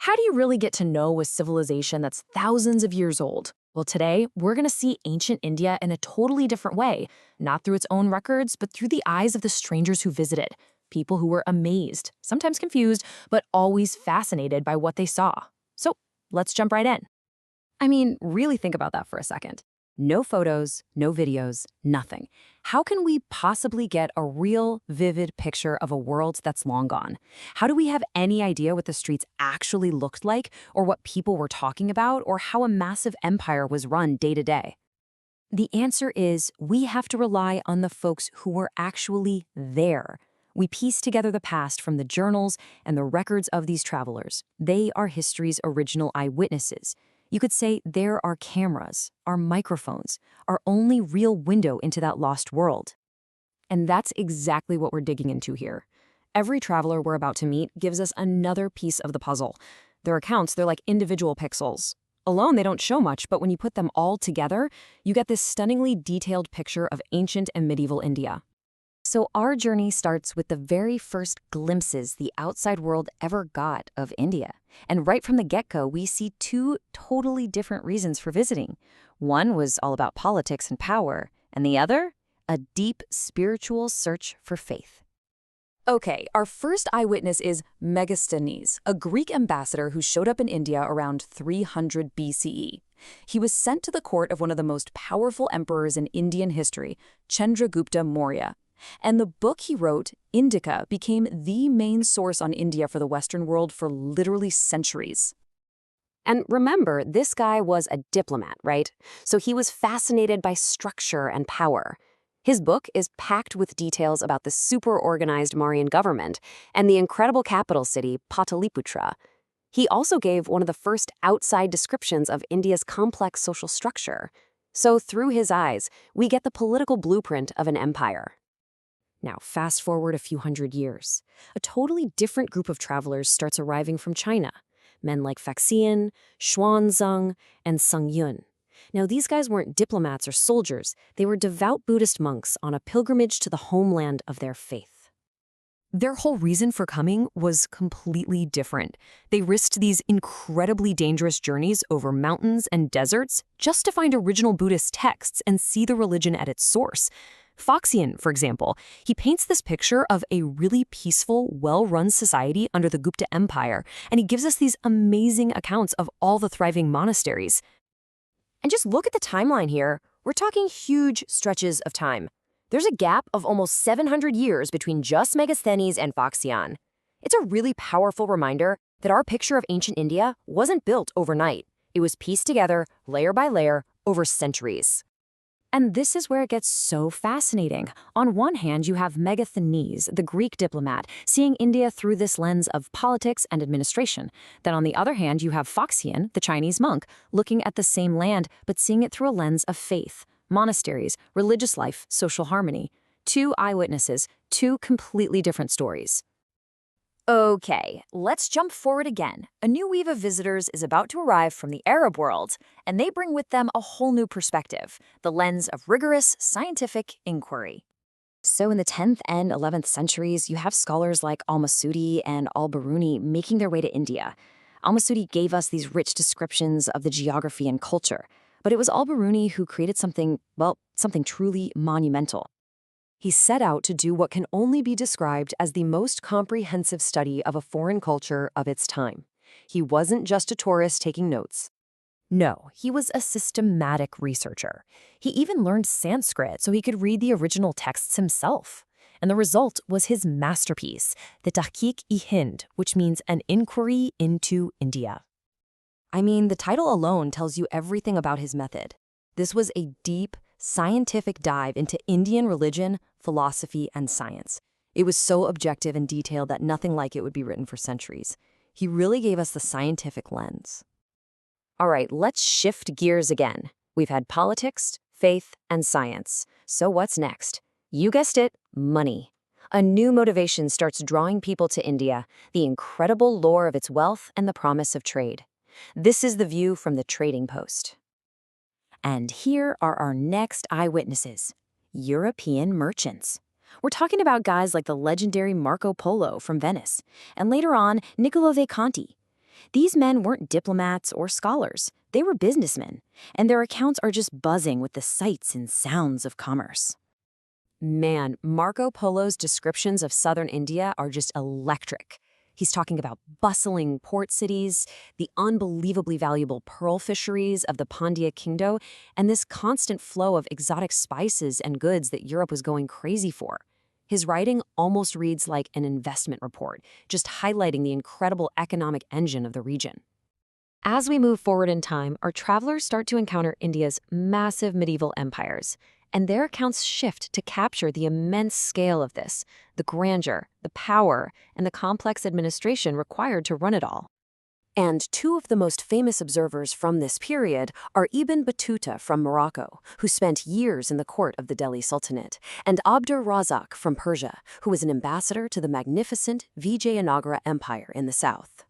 How do you really get to know a civilization that's thousands of years old? Well, today, we're going to see ancient India in a totally different way, not through its own records, but through the eyes of the strangers who visited, people who were amazed, sometimes confused, but always fascinated by what they saw. So let's jump right in. I mean, really think about that for a second. No photos, no videos, nothing. How can we possibly get a real, vivid picture of a world that's long gone? How do we have any idea what the streets actually looked like, or what people were talking about, or how a massive empire was run day to day? The answer is we have to rely on the folks who were actually there. We piece together the past from the journals and the records of these travelers. They are history's original eyewitnesses. You could say they're our cameras, our microphones, our only real window into that lost world. And that's exactly what we're digging into here. Every traveler we're about to meet gives us another piece of the puzzle. Their accounts, they're like individual pixels. Alone, they don't show much, but when you put them all together, you get this stunningly detailed picture of ancient and medieval India. So our journey starts with the very first glimpses the outside world ever got of India. And right from the get-go, we see two totally different reasons for visiting. One was all about politics and power, and the other, a deep spiritual search for faith. Okay, our first eyewitness is Megasthenes, a Greek ambassador who showed up in India around 300 BCE. He was sent to the court of one of the most powerful emperors in Indian history, Chandragupta Maurya. And the book he wrote, Indica, became the main source on India for the Western world for literally centuries. And remember, this guy was a diplomat, right? So he was fascinated by structure and power. His book is packed with details about the super-organized Mauryan government and the incredible capital city, Pataliputra. He also gave one of the first outside descriptions of India's complex social structure. So through his eyes, we get the political blueprint of an empire. Now, fast forward a few hundred years. A totally different group of travelers starts arriving from China. Men like Faxian, Xuanzang, and Yun. Now, these guys weren't diplomats or soldiers. They were devout Buddhist monks on a pilgrimage to the homeland of their faith. Their whole reason for coming was completely different. They risked these incredibly dangerous journeys over mountains and deserts just to find original Buddhist texts and see the religion at its source. Faxian, for example, he paints this picture of a really peaceful, well-run society under the Gupta Empire, and he gives us these amazing accounts of all the thriving monasteries. And just look at the timeline here. We're talking huge stretches of time. There's a gap of almost 700 years between just Megasthenes and Faxian. It's a really powerful reminder that our picture of ancient India wasn't built overnight. It was pieced together, layer by layer, over centuries. And this is where it gets so fascinating. On one hand, you have Megasthenes, the Greek diplomat, seeing India through this lens of politics and administration. Then on the other hand, you have Faxian, the Chinese monk, looking at the same land, but seeing it through a lens of faith, monasteries, religious life, social harmony. Two eyewitnesses, two completely different stories. Okay, let's jump forward again. A new wave of visitors is about to arrive from the Arab world, and they bring with them a whole new perspective, the lens of rigorous scientific inquiry. So in the 10th and 11th centuries, you have scholars like Al-Masudi and Al-Biruni making their way to India. Al-Masudi gave us these rich descriptions of the geography and culture, but it was Al-Biruni who created something truly monumental. He set out to do what can only be described as the most comprehensive study of a foreign culture of its time. He wasn't just a tourist taking notes. No, he was a systematic researcher. He even learned Sanskrit so he could read the original texts himself. And the result was his masterpiece, the Tahqiq-i-Hind, which means an inquiry into India. I mean, the title alone tells you everything about his method. This was a deep, scientific dive into Indian religion, philosophy, and science. It was so objective and detailed that nothing like it would be written for centuries. He really gave us the scientific lens. All right, let's shift gears again. We've had politics, faith, and science. So what's next? You guessed it, money. A new motivation starts drawing people to India, the incredible lore of its wealth and the promise of trade. This is the view from the Trading Post. And here are our next eyewitnesses, European merchants. We're talking about guys like the legendary Marco Polo from Venice, and later on, Niccolo Conti. These men weren't diplomats or scholars. They were businessmen, and their accounts are just buzzing with the sights and sounds of commerce. Man, Marco Polo's descriptions of southern India are just electric. He's talking about bustling port cities, the unbelievably valuable pearl fisheries of the Pandya Kingdom, and this constant flow of exotic spices and goods that Europe was going crazy for. His writing almost reads like an investment report, just highlighting the incredible economic engine of the region. As we move forward in time, our travelers start to encounter India's massive medieval empires, and their accounts shift to capture the immense scale of this, the grandeur, the power, and the complex administration required to run it all. And two of the most famous observers from this period are Ibn Battuta from Morocco, who spent years in the court of the Delhi Sultanate, and Abdur Razak from Persia, who was an ambassador to the magnificent Vijayanagara Empire in the south.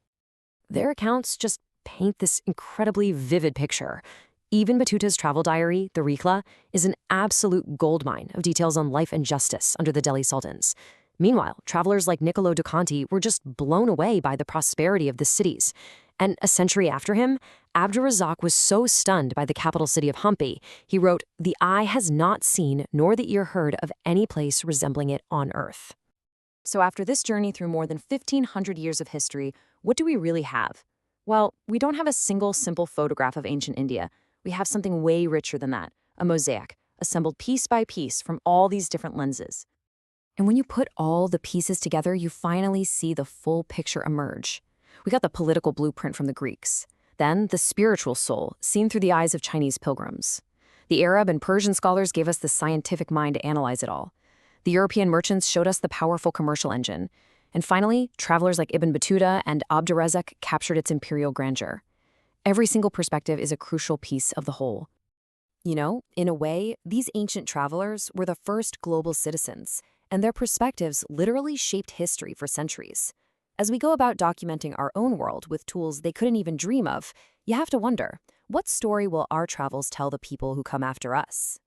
Their accounts just paint this incredibly vivid picture. Ibn Battuta's travel diary, the Rihla, is an absolute goldmine of details on life and justice under the Delhi Sultans. Meanwhile, travelers like Niccolo da Conti were just blown away by the prosperity of the cities. And a century after him, Abdur-Razzaq was so stunned by the capital city of Hampi, he wrote, "The eye has not seen nor the ear heard of any place resembling it on earth." So after this journey through more than 1,500 years of history, what do we really have? Well, we don't have a single simple photograph of ancient India. We have something way richer than that, a mosaic, assembled piece by piece from all these different lenses. And when you put all the pieces together, you finally see the full picture emerge. We got the political blueprint from the Greeks, then the spiritual soul, seen through the eyes of Chinese pilgrims. The Arab and Persian scholars gave us the scientific mind to analyze it all. The European merchants showed us the powerful commercial engine. And finally, travelers like Ibn Battuta and Abdur-Razzaq captured its imperial grandeur. Every single perspective is a crucial piece of the whole. You know, in a way, these ancient travelers were the first global citizens, and their perspectives literally shaped history for centuries. As we go about documenting our own world with tools they couldn't even dream of, you have to wonder, what story will our travels tell the people who come after us?